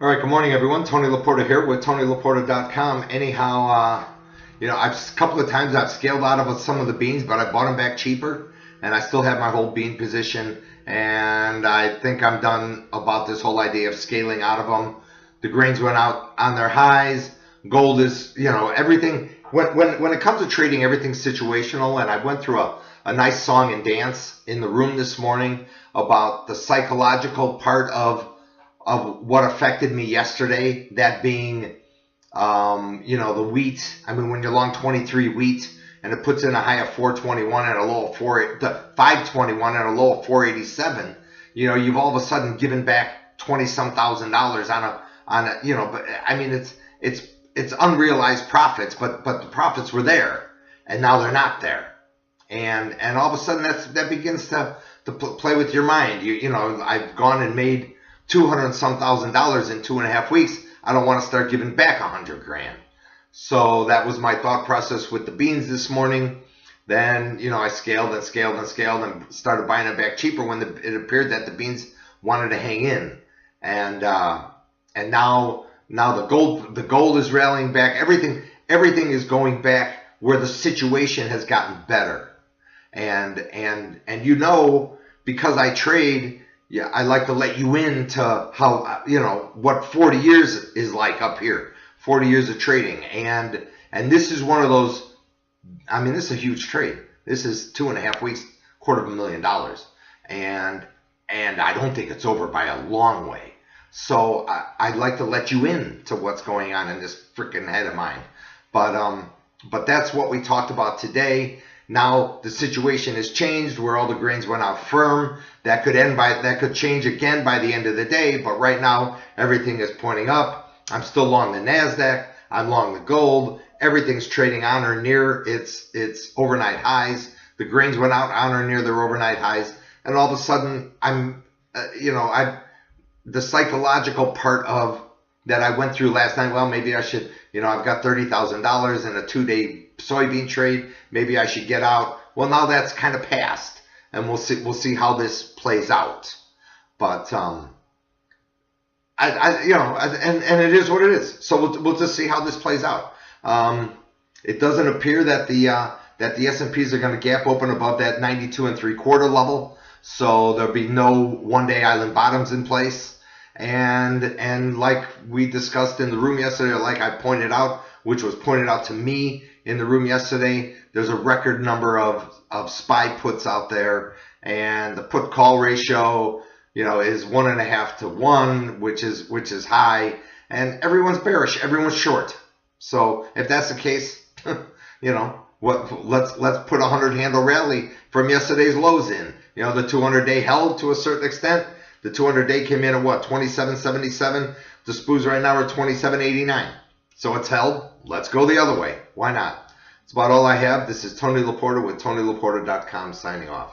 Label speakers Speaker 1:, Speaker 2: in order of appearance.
Speaker 1: All right, good morning, everyone. Tony Laporta here with TonyLaporta.com. Anyhow, a couple of times I've scaled out of some of the beans, but I bought them back cheaper, and I still have my whole bean position. And I think I'm done about this whole idea of scaling out of them. The grains went out on their highs. Gold is, everything. When it comes to trading, everything's situational. And I went through a nice song and dance in the room this morning about the psychological part of what affected me yesterday, that being, the wheat. I mean, when you're long 23 wheat and it puts in a high of 421 and a low of 521 and a low of 487, you've all of a sudden given back $20-some thousand on a, but I mean, it's unrealized profits, but the profits were there and now they're not there. And all of a sudden that begins to play with your mind. I've gone and made $200-some thousand in 2.5 weeks. I don't want to start giving back $100,000. So that was my thought process with the beans this morning. Then, I scaled and started buying it back cheaper when it appeared that the beans wanted to hang in. And now the gold is rallying back. Everything is going back where the situation has gotten better. And because I trade, yeah, I like to let you into how, what 40 years is like up here, 40 years of trading. And this is one of those, this is a huge trade. This is 2.5 weeks, $250,000. And I don't think it's over by a long way. So I'd like to let you in to what's going on in this freaking head of mine. But that's what we talked about today. Now the situation has changed where all the grains went out firm. That could change again by the end of the day. But right now everything is pointing up. I'm still long the NASDAQ. I'm long the gold. Everything's trading on or near its overnight highs. The grains went out on or near their overnight highs, and all of a sudden the psychological part of that I went through last night. Well, maybe I should. I've got $30,000 in a 2-day soybean trade. Maybe I should get out. Well, now that's kind of past, and we'll see how this plays out. But and it is what it is. So we'll just see how this plays out. It doesn't appear that the S&Ps are going to gap open above that 92 3/4 level. So there'll be no one-day island bottoms in place. And like we discussed in the room yesterday, like I pointed out, which was pointed out to me in the room yesterday, there's a record number of SPY puts out there, and the put call ratio, is 1.5 to 1, which is high, and everyone's bearish, everyone's short. So if that's the case, let's put a 100 handle rally from yesterday's lows in. The 200-day held to a certain extent. The 200-day came in at what, 27.77. The SPOOs right now are 27.89. So it's held. Let's go the other way. Why not? That's about all I have. This is Tony Laporta with TonyLaporta.com signing off.